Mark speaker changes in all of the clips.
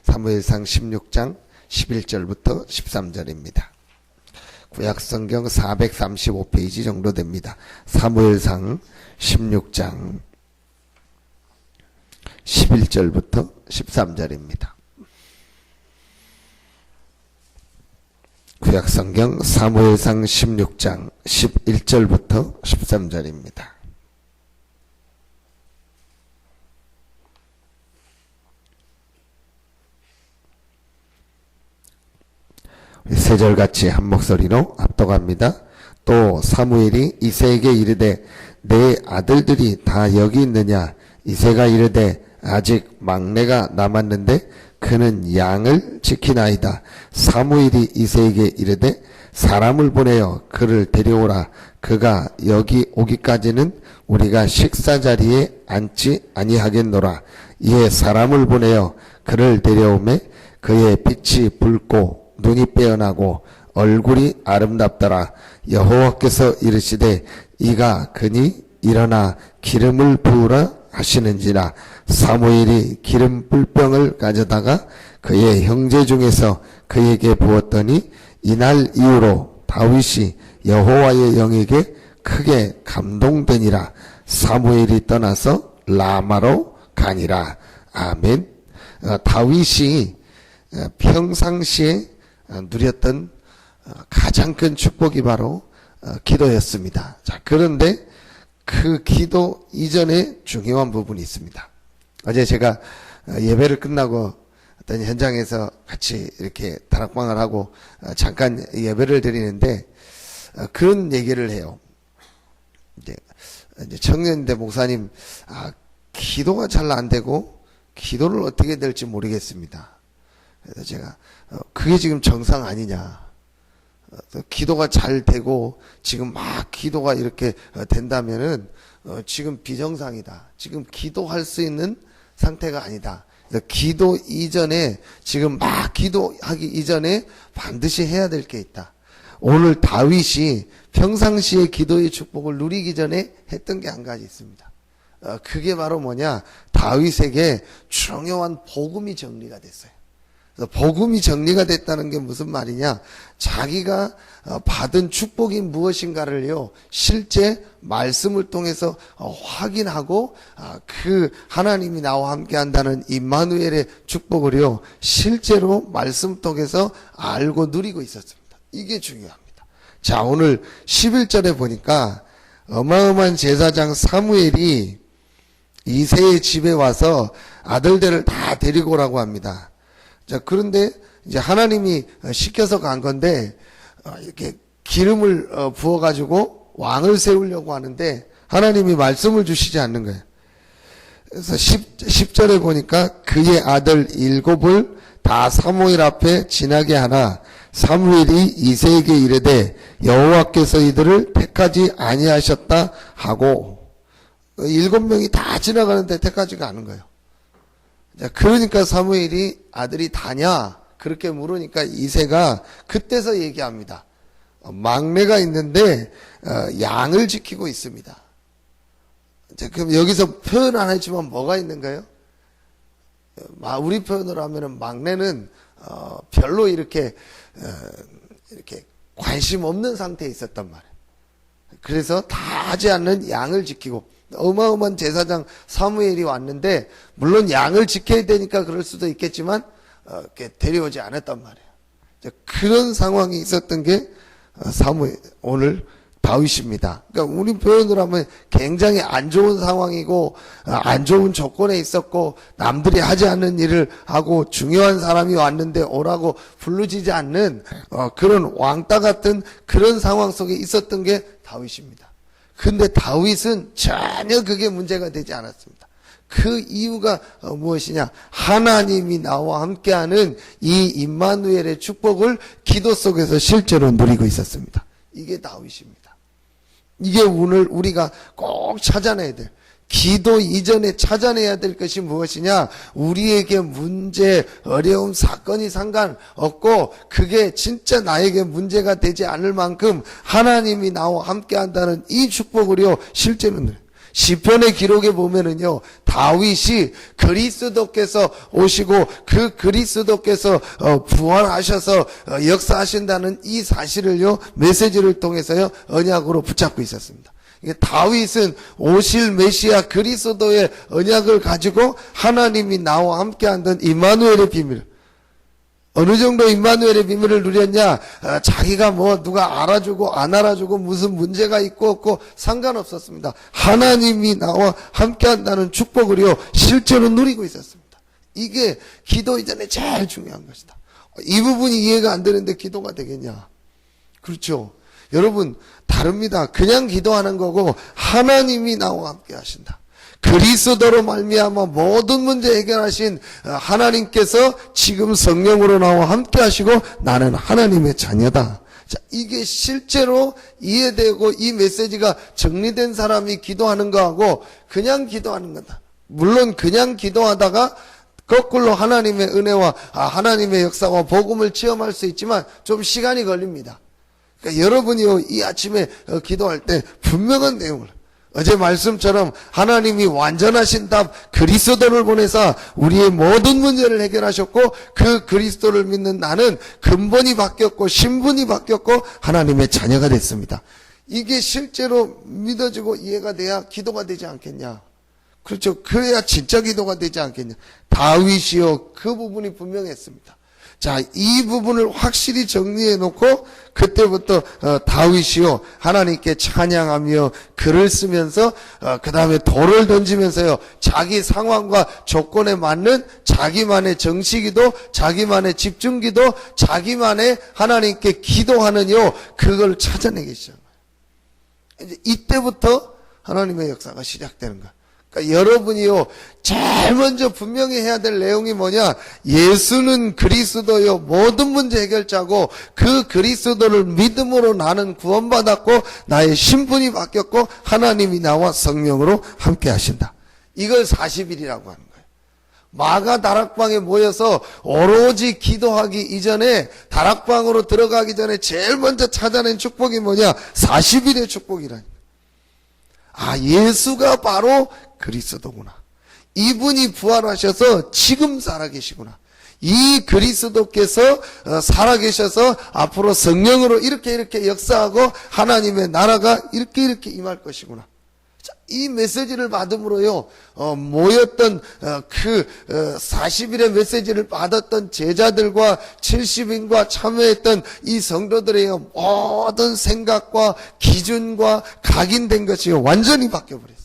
Speaker 1: 사무엘상 16장 11절부터 13절입니다. 구약성경 435페이지 정도 됩니다. 사무엘상 16장 11절부터 13절입니다. 구약성경 사무엘상 16장 11절부터 13절입니다. 세 절같이 한 목소리로 압독합니다. 또 사무엘이 이새에게 이르되 내 아들들이 다 여기 있느냐? 이새가 이르되 아직 막내가 남았는데 그는 양을 지키나이다. 사무엘이 이새에게 이르되 사람을 보내어 그를 데려오라. 그가 여기 오기까지는 우리가 식사 자리에 앉지 아니하겠노라. 이에 사람을 보내어 그를 데려오매 그의 빛이 붉고 눈이 빼어나고 얼굴이 아름답더라. 여호와께서 이르시되 이가 그니 일어나 기름을 부으라 하시는지라. 사무엘이 기름 뿔병을 가져다가 그의 형제 중에서 그에게 부었더니 이날 이후로 다윗이 여호와의 영에게 크게 감동되니라. 사무엘이 떠나서 라마로 가니라. 아멘. 다윗이 평상시에 누렸던 가장 큰 축복이 바로 기도였습니다. 자, 그런데 그 기도 이전에 중요한 부분이 있습니다. 어제 제가 예배를 끝나고 어떤 현장에서 같이 이렇게 다락방을 하고 잠깐 예배를 드리는데 그런 얘기를 해요. 이제 청년인데 목사님, 기도가 잘 안 되고 기도를 어떻게 될지 모르겠습니다. 그래서 제가 그게 지금 정상 아니냐. 기도가 잘 되고 지금 막 기도가 이렇게 된다면은 지금 비정상이다. 지금 기도할 수 있는 상태가 아니다. 기도 이전에 지금 막 기도하기 이전에 반드시 해야 될 게 있다. 오늘 다윗이 평상시에 기도의 축복을 누리기 전에 했던 게 한 가지 있습니다. 그게 바로 뭐냐? 다윗에게 중요한 복음이 정리가 됐어요. 복음이 정리가 됐다는 게 무슨 말이냐? 자기가 받은 축복이 무엇인가를요, 실제 말씀을 통해서 확인하고 그 하나님이 나와 함께 한다는 임마누엘의 축복을요, 실제로 말씀 통해서 알고 누리고 있었습니다. 이게 중요합니다. 자, 오늘 11절에 보니까 어마어마한 제사장 사무엘이 이새의 집에 와서 아들들을 다 데리고 오라고 합니다. 자, 그런데 이제 하나님이 시켜서 간 건데 이렇게 기름을 부어가지고 왕을 세우려고 하는데 하나님이 말씀을 주시지 않는 거예요. 그래서 10절에 보니까 그의 아들 7을 다 사무엘 앞에 지나게 하나 사무엘이 이새에게 이르되 여호와께서 이들을 택하지 아니하셨다 하고 7명이 다 지나가는데 택하지가 않은 거예요. 자, 그러니까 사무엘이 아들이 다냐? 그렇게 물으니까 이새가 그때서 얘기합니다. 막내가 있는데 양을 지키고 있습니다. 자, 그럼 여기서 표현 안 했지만 뭐가 있는가요? 우리 표현으로 하면은 막내는 별로 이렇게 관심 없는 상태에 있었단 말이에요. 그래서 다 하지 않는 양을 지키고 어마어마한 제사장 사무엘이 왔는데 물론 양을 지켜야 되니까 그럴 수도 있겠지만 데려오지 않았단 말이에요. 그런 상황이 있었던 게 사무엘 오늘 다윗입니다. 그러니까 우리 표현으로 하면 굉장히 안 좋은 상황이고 안 좋은 조건에 있었고 남들이 하지 않는 일을 하고 중요한 사람이 왔는데 오라고 부르지지 않는 그런 왕따 같은 그런 상황 속에 있었던 게 다윗입니다. 근데 다윗은 전혀 그게 문제가 되지 않았습니다. 그 이유가 무엇이냐? 하나님이 나와 함께하는 이 임마누엘의 축복을 기도 속에서 실제로 누리고 있었습니다. 이게 다윗입니다. 이게 오늘 우리가 꼭 찾아내야 될, 기도 이전에 찾아내야 될 것이 무엇이냐? 우리에게 문제, 어려움, 사건이 상관없고 그게 진짜 나에게 문제가 되지 않을 만큼 하나님이 나와 함께 한다는 이 축복을요, 실제로 시편의 기록에 보면은요, 다윗이 그리스도께서 오시고 그 그리스도께서 부활하셔서 역사하신다는 이 사실을요, 메시지를 통해서요, 언약으로 붙잡고 있었습니다. 다윗은 오실 메시아 그리스도의 언약을 가지고 하나님이 나와 함께한다는 임마누엘의 비밀, 어느 정도 임마누엘의 비밀을 누렸냐? 자기가 뭐 누가 알아주고 안 알아주고 무슨 문제가 있고 없고 상관없었습니다. 하나님이 나와 함께한다는 축복을요, 실제로 누리고 있었습니다. 이게 기도 이전에 제일 중요한 것이다. 이 부분이 이해가 안 되는데 기도가 되겠냐? 그렇죠. 여러분, 다릅니다. 그냥 기도하는 거고 하나님이 나와 함께 하신다. 그리스도로 말미암아 모든 문제 해결하신 하나님께서 지금 성령으로 나와 함께 하시고 나는 하나님의 자녀다. 자, 이게 실제로 이해되고 이 메시지가 정리된 사람이 기도하는 거하고 그냥 기도하는 거다. 물론 그냥 기도하다가 거꾸로 하나님의 은혜와 하나님의 역사와 복음을 체험할 수 있지만 좀 시간이 걸립니다. 그러니까 여러분이요, 이 아침에 기도할 때 분명한 내용을, 어제 말씀처럼 하나님이 완전하신 답 그리스도를 보내사 우리의 모든 문제를 해결하셨고 그 그리스도를 믿는 나는 근본이 바뀌었고 신분이 바뀌었고 하나님의 자녀가 됐습니다. 이게 실제로 믿어지고 이해가 돼야 기도가 되지 않겠냐. 그렇죠. 그래야 진짜 기도가 되지 않겠냐. 다윗이요, 그 부분이 분명했습니다. 자, 이 부분을 확실히 정리해 놓고 그때부터 다윗이요, 하나님께 찬양하며 글을 쓰면서 그 다음에 돌을 던지면서요, 자기 상황과 조건에 맞는 자기만의 정식기도, 자기만의 집중기도, 자기만의 하나님께 기도하는요, 그걸 찾아내기 시작해요. 이제 이때부터 하나님의 역사가 시작되는 거예요. 그러니까 여러분이요, 제일 먼저 분명히 해야 될 내용이 뭐냐? 예수는 그리스도요, 모든 문제 해결자고 그 그리스도를 믿음으로 나는 구원받았고 나의 신분이 바뀌었고 하나님이 나와 성령으로 함께 하신다. 이걸 40일이라고 하는 거예요. 마가 다락방에 모여서 오로지 기도하기 이전에, 다락방으로 들어가기 전에 제일 먼저 찾아낸 축복이 뭐냐? 40일의 축복이라니. 아, 예수가 바로 그리스도구나. 이분이 부활하셔서 지금 살아계시구나. 이 그리스도께서 살아계셔서 앞으로 성령으로 이렇게 역사하고 하나님의 나라가 이렇게 임할 것이구나. 자, 이 메시지를 받음으로요, 모였던 그 40일의 메시지를 받았던 제자들과 70인과 참여했던 이 성도들의 모든 생각과 기준과 각인된 것이 완전히 바뀌어버렸어요.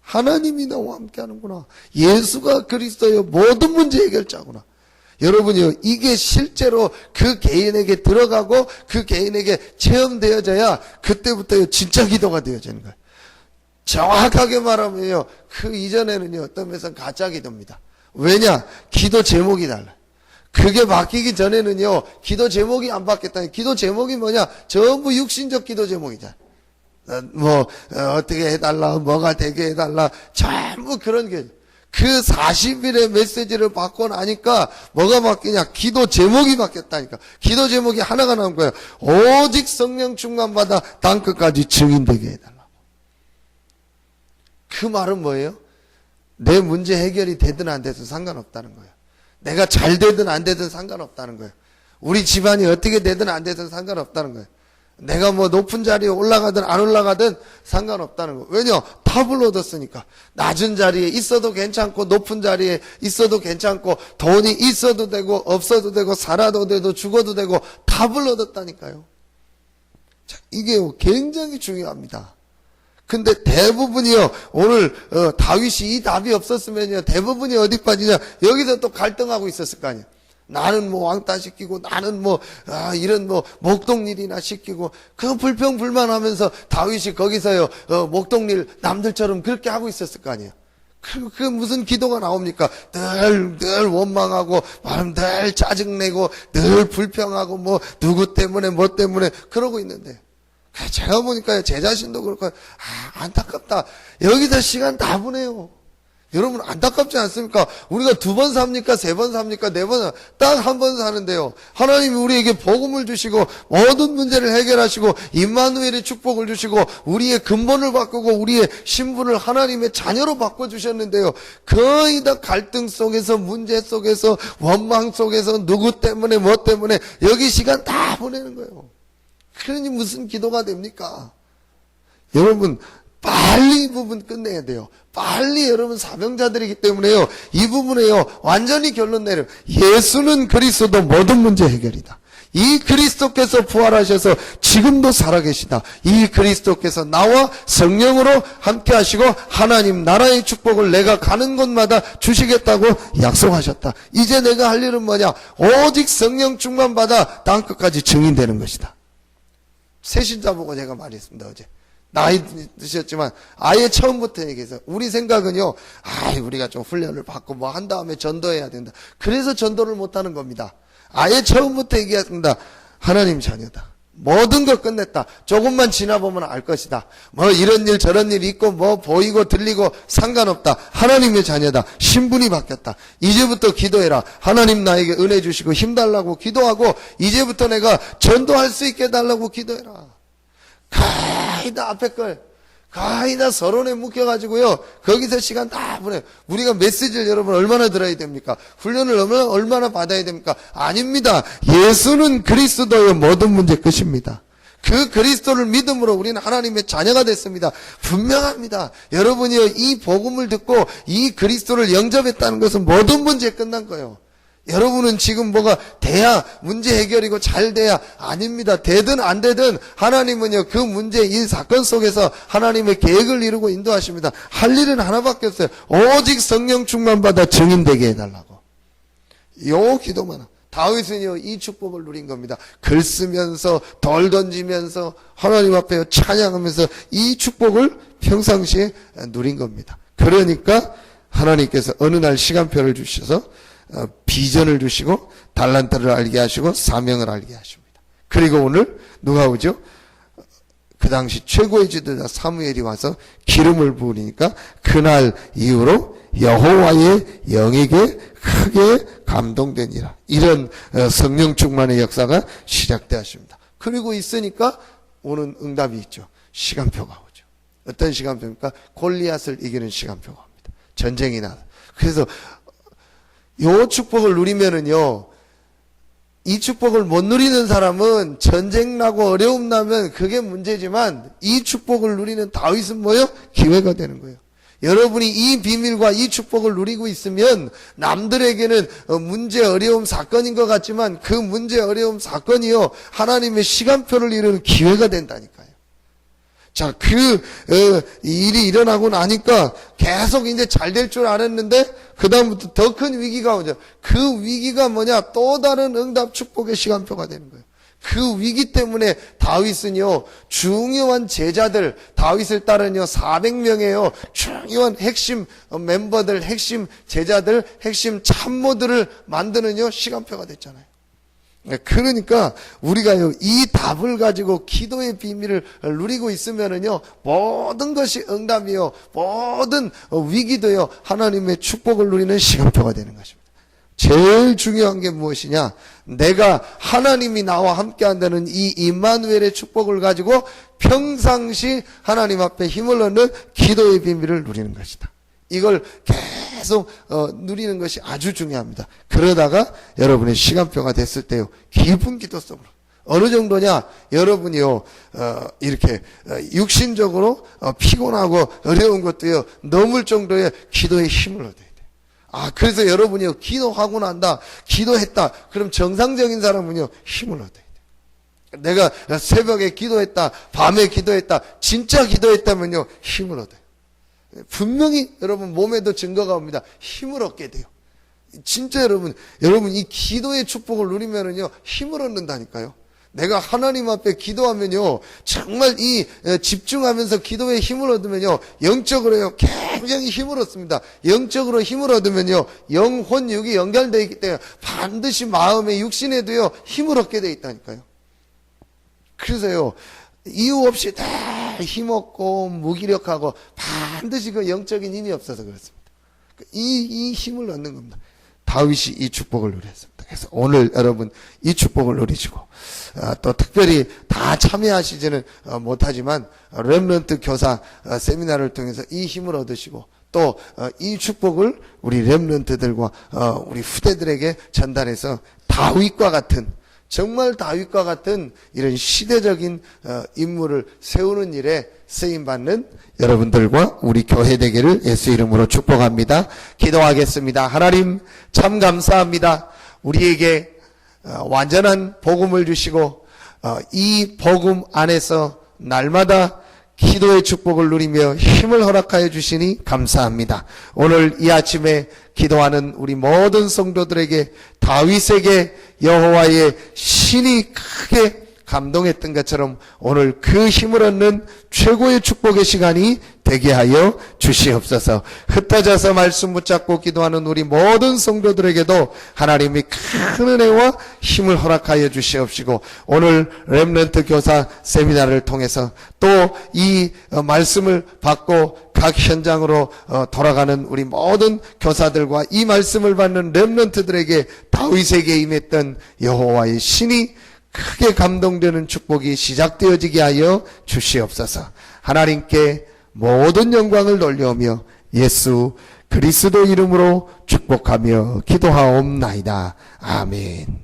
Speaker 1: 하나님이 나와 함께 하는구나. 예수가 그리스도의 모든 문제 해결자구나. 여러분이요, 이게 실제로 그 개인에게 들어가고 그 개인에게 체험되어져야 그때부터 진짜 기도가 되어지는 거예요. 정확하게 말하면요, 그 이전에는요, 어떤 면에서는 가짜 기도입니다. 왜냐? 기도 제목이 달라요. 그게 바뀌기 전에는요, 기도 제목이 안 바뀌었다. 기도 제목이 뭐냐? 전부 육신적 기도 제목이잖아요. 어떻게 해달라, 뭐가 되게 해달라, 전부 그런 게. 그 40일의 메시지를 받고 나니까 뭐가 바뀌냐? 기도 제목이 바뀌었다니까. 기도 제목이 하나가 나온 거예요. 오직 성령 충만받아 땅끝까지 증인되게 해달라. 그 말은 뭐예요? 내 문제 해결이 되든 안 되든 상관없다는 거예요. 내가 잘 되든 안 되든 상관없다는 거예요. 우리 집안이 어떻게 되든 안 되든 상관없다는 거예요. 내가 뭐 높은 자리에 올라가든 안 올라가든 상관없다는 거예요. 왜냐? 답을 얻었으니까. 낮은 자리에 있어도 괜찮고 높은 자리에 있어도 괜찮고 돈이 있어도 되고 없어도 되고 살아도 되고 죽어도 되고 답을 얻었다니까요. 자, 이게 굉장히 중요합니다. 근데 대부분이요, 오늘 다윗이 이 답이 없었으면요, 대부분이 어디 빠지냐? 여기서 또 갈등하고 있었을 거 아니에요. 나는 뭐 왕따 시키고 나는 뭐 이런 뭐 목동일이나 시키고 그 불평불만하면서 다윗이 거기서요 목동일 남들처럼 그렇게 하고 있었을 거 아니에요. 그 무슨 기도가 나옵니까? 늘 원망하고 늘 짜증내고 늘 불평하고 뭐 누구 때문에 뭐 때문에 그러고 있는데, 제가 보니까요, 제 자신도 그렇고 안타깝다. 여기서 시간 다 보내요. 여러분 안타깝지 않습니까? 우리가 2번 삽니까? 3번 삽니까? 4번, 딱 한 번 사는데요. 하나님이 우리에게 복음을 주시고 모든 문제를 해결하시고 임마누엘의 축복을 주시고 우리의 근본을 바꾸고 우리의 신분을 하나님의 자녀로 바꿔주셨는데요. 거의 다 갈등 속에서 문제 속에서 원망 속에서 누구 때문에 뭐 때문에 여기 시간 다 보내는 거예요. 그러니 무슨 기도가 됩니까? 여러분 빨리 이 부분 끝내야 돼요. 빨리 여러분 사명자들이기 때문에요. 이 부분에요. 완전히 결론 내려. 예수는 그리스도 모든 문제 해결이다. 이 그리스도께서 부활하셔서 지금도 살아계시다. 이 그리스도께서 나와 성령으로 함께 하시고 하나님 나라의 축복을 내가 가는 곳마다 주시겠다고 약속하셨다. 이제 내가 할 일은 뭐냐? 오직 성령 충만받아 땅끝까지 증인되는 것이다. 새신자 보고 제가 말했습니다. 어제. 나이 드셨지만 아예 처음부터 얘기해서 우리 생각은요, 우리가 좀 훈련을 받고 뭐 한 다음에 전도해야 된다. 그래서 전도를 못하는 겁니다. 아예 처음부터 얘기했습니다. 하나님 자녀다. 모든 거 끝냈다. 조금만 지나보면 알 것이다. 뭐 이런 일 저런 일 있고 뭐 보이고 들리고 상관없다. 하나님의 자녀다. 신분이 바뀌었다. 이제부터 기도해라. 하나님 나에게 은혜 주시고 힘 달라고 기도하고 이제부터 내가 전도할 수 있게 해달라고 기도해라. 가히 다 앞에 걸 가히 다 서론에 묶여가지고요 거기서 시간 다 보내요. 우리가 메시지를 여러분 얼마나 들어야 됩니까? 훈련을 얼마나 받아야 됩니까? 아닙니다. 예수는 그리스도의 모든 문제 끝입니다. 그 그리스도를 믿음으로 우리는 하나님의 자녀가 됐습니다. 분명합니다. 여러분이요 이 복음을 듣고 이 그리스도를 영접했다는 것은 모든 문제 끝난 거예요. 여러분은 지금 뭐가 돼야 문제 해결이고 잘 돼야 아닙니다. 되든 안 되든 하나님은요 그 문제 이 사건 속에서 하나님의 계획을 이루고 인도하십니다. 할 일은 하나밖에 없어요. 오직 성령 충만받아 증인되게 해달라고. 요 기도만. 다윗은요 이 축복을 누린 겁니다. 글 쓰면서 돌 던지면서 하나님 앞에 찬양하면서 이 축복을 평상시에 누린 겁니다. 그러니까 하나님께서 어느 날 시간표를 주셔서 비전을 주시고 달란트를 알게 하시고 사명을 알게 하십니다. 그리고 오늘 누가 오죠? 그 당시 최고의 지도자 사무엘이 와서 기름을 부으니까 그날 이후로 여호와의 영에게 크게 감동되니라. 이런 성령 충만의 역사가 시작되었습니다. 그리고 있으니까 오는 응답이 있죠. 시간표가 오죠. 어떤 시간표입니까? 골리앗을 이기는 시간표가 옵니다. 전쟁이 나. 그래서 요 축복을 누리면은요, 이 축복을 못 누리는 사람은 전쟁 나고 어려움 나면 그게 문제지만 이 축복을 누리는 다윗은 뭐요? 기회가 되는 거예요. 여러분이 이 비밀과 이 축복을 누리고 있으면 남들에게는 문제 어려움 사건인 것 같지만 그 문제 어려움 사건이요 하나님의 시간표를 이루는 기회가 된다니까요. 자, 일이 일어나고 나니까 계속 이제 잘 될 줄 알았는데, 그다음부터 더 큰 위기가 오죠. 그 위기가 뭐냐? 또 다른 응답 축복의 시간표가 되는 거예요. 그 위기 때문에 다윗은요, 중요한 제자들, 다윗을 따른요, 400명의요, 중요한 핵심 멤버들, 핵심 제자들, 핵심 참모들을 만드는요, 시간표가 됐잖아요. 그러니까 우리가요 이 답을 가지고 기도의 비밀을 누리고 있으면은요 모든 것이 응답이요 모든 위기도요 하나님의 축복을 누리는 시간표가 되는 것입니다. 제일 중요한 게 무엇이냐? 내가 하나님이 나와 함께 한다는 이 임마누엘의 축복을 가지고 평상시 하나님 앞에 힘을 얻는 기도의 비밀을 누리는 것이다. 이걸 계속 누리는 것이 아주 중요합니다. 그러다가 여러분의 시간표가 됐을 때요 깊은 기도 속으로 어느 정도냐? 여러분이요 이렇게 육신적으로 피곤하고 어려운 것도요 넘을 정도의 기도의 힘을 얻어야 돼요. 그래서 여러분이요 기도하고 난다, 기도했다, 그럼 정상적인 사람은요 힘을 얻어야 돼요. 내가 새벽에 기도했다, 밤에 기도했다, 진짜 기도했다면요 힘을 얻어요. 분명히 여러분 몸에도 증거가 옵니다. 힘을 얻게 돼요. 진짜 여러분 이 기도의 축복을 누리면은요 힘을 얻는다니까요. 내가 하나님 앞에 기도하면요 정말 이 집중하면서 기도에 힘을 얻으면요 영적으로요 굉장히 힘을 얻습니다. 영적으로 힘을 얻으면요 영혼 육이 연결되어 있기 때문에 반드시 마음의 육신에도요 힘을 얻게 되어 있다니까요. 그래서요 이유 없이 다 힘없고 무기력하고 반드시 그 영적인 힘이 없어서 그렇습니다. 이 힘을 얻는 겁니다. 다윗이 이 축복을 누렸습니다. 그래서 오늘 여러분 이 축복을 누리시고 또 특별히 다 참여하시지는 못하지만 렘넌트 교사 세미나를 통해서 이 힘을 얻으시고 또 이 축복을 우리 렘넌트들과 우리 후대들에게 전달해서 다윗과 같은 정말 다윗과 같은 이런 시대적인 인물을 세우는 일에 쓰임받는 여러분들과 우리 교회 되기를 예수 이름으로 축복합니다. 기도하겠습니다. 하나님 참 감사합니다. 우리에게 완전한 복음을 주시고 이 복음 안에서 날마다 기도의 축복을 누리며 힘을 허락하여 주시니 감사합니다. 오늘 이 아침에 기도하는 우리 모든 성도들에게 다윗에게 여호와의 신이 크게 감동했던 것처럼 오늘 그 힘을 얻는 최고의 축복의 시간이 되게 하여 주시옵소서. 흩어져서 말씀 붙잡고 기도하는 우리 모든 성도들에게도 하나님이 큰 은혜와 힘을 허락하여 주시옵시고 오늘 렘넌트 교사 세미나를 통해서 또 이 말씀을 받고 각 현장으로 돌아가는 우리 모든 교사들과 이 말씀을 받는 렘넌트들에게 다윗에게 임했던 여호와의 신이 크게 감동되는 축복이 시작되어지게 하여 주시옵소서. 하나님께 모든 영광을 돌려오며 예수 그리스도 이름으로 축복하며 기도하옵나이다. 아멘.